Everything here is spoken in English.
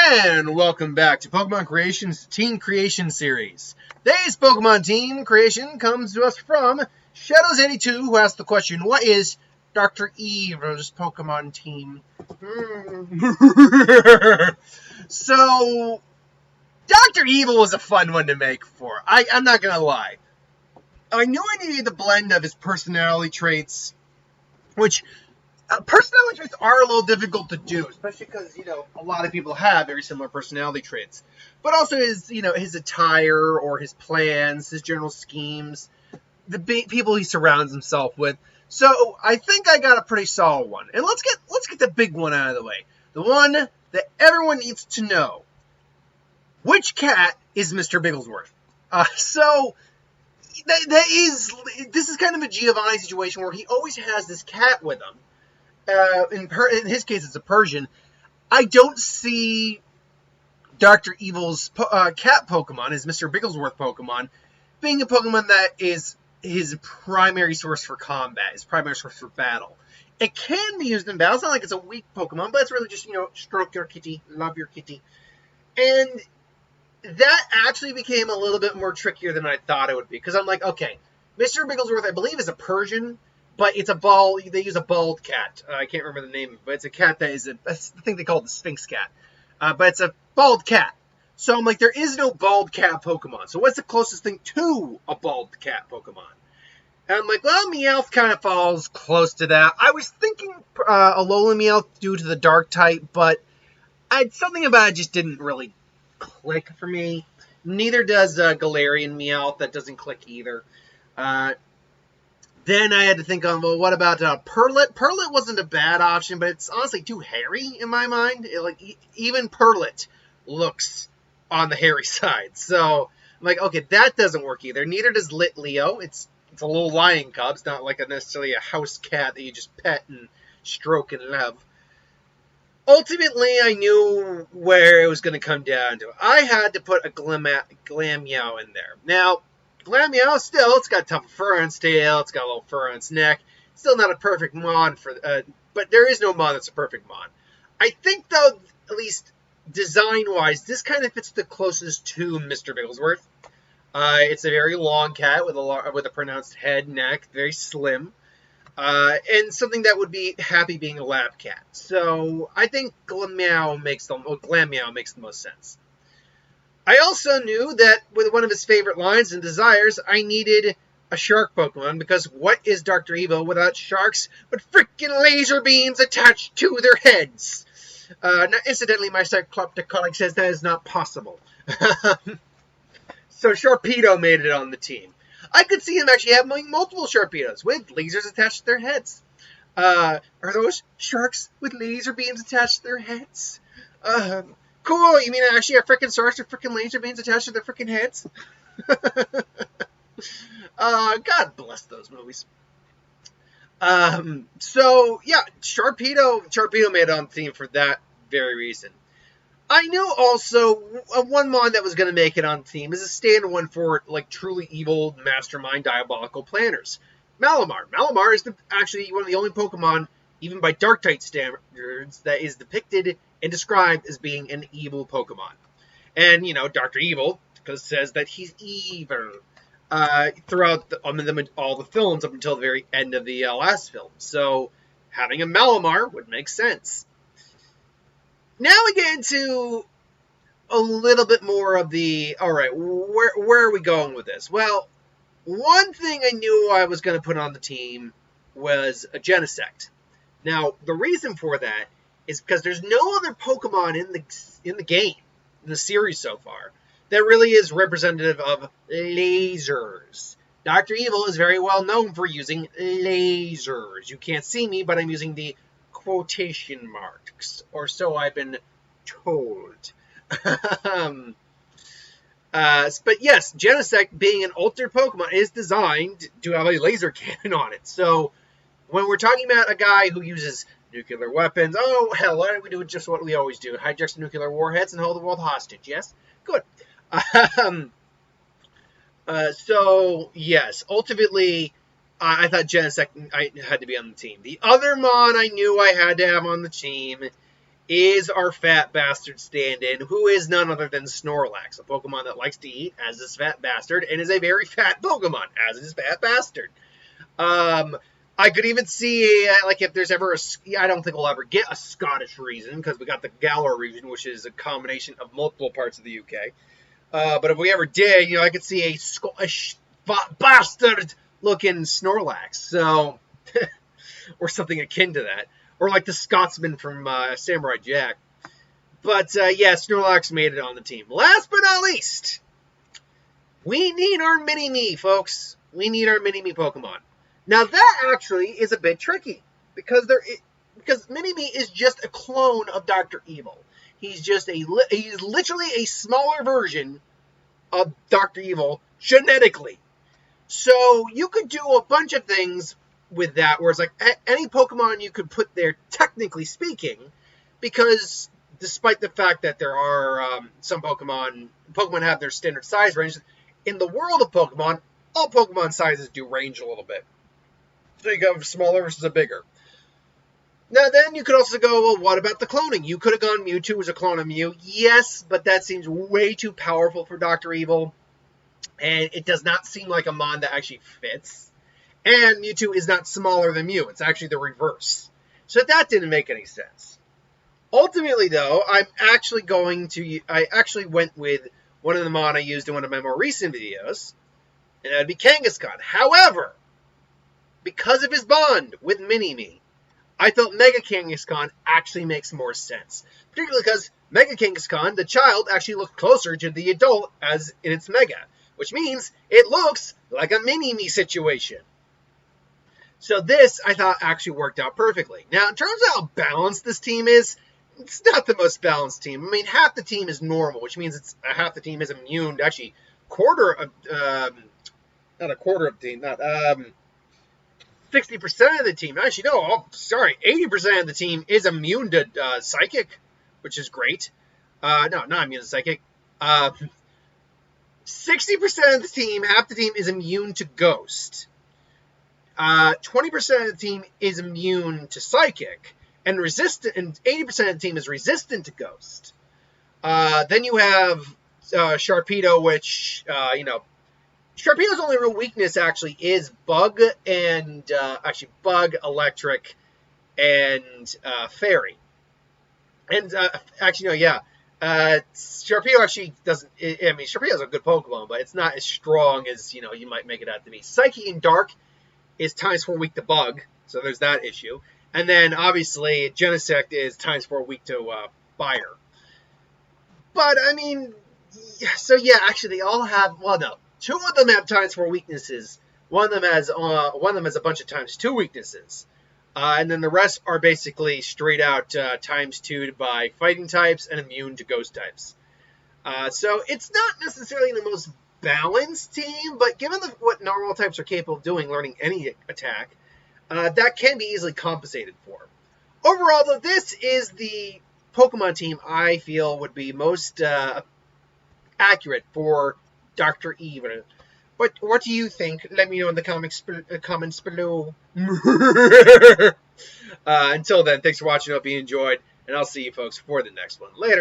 And welcome back to Pokemon Creation's Team Creation Series. Today's Pokemon Team Creation comes to us from Shadows82, who asked the question, what is Dr. Evil's Pokemon team? So, Dr. Evil was a fun one to make for. I'm not going to lie. I knew I needed the blend of his personality traits, which personality traits are a little difficult to do, especially because, a lot of people have very similar personality traits. But also his attire or his plans, his general schemes, the people he surrounds himself with. So I think I got a pretty solid one. And let's get the big one out of the way. The one that everyone needs to know. Which cat is Mr. Bigglesworth? This is kind of a Giovanni situation where he always has this cat with him. In his case, it's a Persian. I don't see Dr. Evil's cat Pokemon, his Mr. Bigglesworth Pokemon, being a Pokemon that is his primary source for combat, his primary source for battle. It can be used in battle. It's not like it's a weak Pokemon, but it's really just, stroke your kitty, love your kitty. And that actually became a little bit more trickier than I thought it would be. Because I'm like, okay, Mr. Bigglesworth, I believe, is a Persian. But it's they use a bald cat. I can't remember the name, but it's a cat that is I think they call it the Sphinx cat. But it's a bald cat. So I'm like, there is no bald cat Pokemon. So what's the closest thing to a bald cat Pokemon? And I'm like, well, Meowth kind of falls close to that. I was thinking Alolan Meowth due to the dark type, but something about it just didn't really click for me. Neither does Galarian Meowth. That doesn't click either. Then I had to think well, what about Purrlit? Purrlit wasn't a bad option, but it's honestly too hairy in my mind. Even Purrlit looks on the hairy side. So I'm like, okay, that doesn't work either. Neither does Litleo. It's a little lion cub. It's not like necessarily a house cat that you just pet and stroke and love. Ultimately, I knew where it was going to come down to. I had to put a Glameow in there. Now, Glameow, still, it's got tough fur on its tail, it's got a little fur on its neck. Still not a perfect Mon, but there is no Mon that's a perfect Mon. I think, though, at least design-wise, this kind of fits the closest to Mr. Bigglesworth. It's a very long cat with a pronounced head, neck, very slim, and something that would be happy being a lab cat. So I think Glameow makes the most sense. I also knew that with one of his favorite lines and desires, I needed a shark Pokemon, because what is Dr. Evil without sharks but freaking laser beams attached to their heads? Now, incidentally, my Cycloptic colleague says that is not possible. So Sharpedo made it on the team. I could see him actually having multiple Sharpedos with lasers attached to their heads. Are those sharks with laser beams attached to their heads? Cool, you mean actually have frickin' sharks with frickin' laser beams attached to their frickin' heads? God bless those movies. So, yeah, Sharpedo made it on the team for that very reason. I knew also one Mon that was going to make it on the team is a standard one for, truly evil mastermind diabolical planners. Malamar. Malamar is actually one of the only Pokemon, even by Dark-type standards, that is depicted and described as being an evil Pokemon. And, Dr. Evil says that he's evil throughout all the films up until the very end of the last film. So having a Malamar would make sense. Now we get into a little bit more of the, alright, where are we going with this? Well, one thing I knew I was going to put on the team was a Genesect. Now, the reason for that is because there's no other Pokemon in the game, in the series so far, that really is representative of lasers. Dr. Evil is very well known for using lasers. You can't see me, but I'm using the quotation marks, or so I've been told. But yes, Genesect, being an altered Pokemon, is designed to have a laser cannon on it. So when we're talking about a guy who uses nuclear weapons, oh hell, why don't we do just what we always do? Hijack nuclear warheads and hold the world hostage, yes? Good. So, yes, ultimately, I thought Genesect had to be on the team. The other Mon I knew I had to have on the team is our fat bastard stand-in, who is none other than Snorlax, a Pokemon that likes to eat as this fat bastard, and is a very fat Pokemon as this fat bastard. I could even see, like, if there's ever I don't think we'll ever get a Scottish region, because we got the Galar region, which is a combination of multiple parts of the UK. But if we ever did, I could see a Scottish bastard-looking Snorlax, so, or something akin to that. Or like the Scotsman from Samurai Jack. But, yeah, Snorlax made it on the team. Last but not least, we need our Mini-Me, folks. We need our Mini-Me Pokemon. Now, that actually is a bit tricky. Because Mini-Me is just a clone of Dr. Evil. He's literally a smaller version of Dr. Evil genetically. So, you could do a bunch of things with that, where it's like any Pokemon you could put there, technically speaking, because despite the fact that there are some Pokemon have their standard size range, in the world of Pokemon, all Pokemon sizes do range a little bit. So you have a smaller versus a bigger. Now then, you could also go, well, what about the cloning? You could have gone Mewtwo as a clone of Mew. Yes, but that seems way too powerful for Dr. Evil, and it does not seem like a Mon that actually fits. And Mewtwo is not smaller than Mew. It's actually the reverse. So that didn't make any sense. Ultimately, though, I actually went with one of the Mon I used in one of my more recent videos, and that would be Kangaskhan. However, because of his bond with Mini-Me, I felt Mega Kangaskhan actually makes more sense. Particularly because Mega Kangaskhan, the child, actually looks closer to the adult as in its Mega, which means it looks like a Mini-Me situation. So this, I thought, actually worked out perfectly. Now, in terms of how balanced this team is, it's not the most balanced team. I mean, half the team is normal, which means half the team is immune. Actually, 60% of the team. Actually, no, 80% of the team is immune to Psychic, which is great. No, not immune to Psychic. 60% of the team, half the team, is immune to Ghost. 20% of the team is immune to Psychic, and 80% of the team is resistant to Ghost. Then you have Sharpedo, which, Sharpedo's only real weakness actually is Bug, and Bug, Electric, and Fairy. And Sharpedo actually doesn't. Sharpedo's a good Pokemon, but it's not as strong as you might make it out to be. Psyche and Dark is times 4 weak to Bug, so there's that issue. And then, obviously, Genesect is times 4 weak to Fire. But, actually, they all have, two of them have times 4 weaknesses. One of them has a bunch of times 2 weaknesses. And then the rest are basically straight out times 2 by fighting types and immune to ghost types. So it's not necessarily the most balanced team, but given what normal types are capable of doing, learning any attack, that can be easily compensated for. Overall, though, this is the Pokemon team I feel would be most accurate for Dr. Evil. But what do you think? Let me know in the comments below. Until then, thanks for watching. Hope you enjoyed, and I'll see you folks for the next one. Later.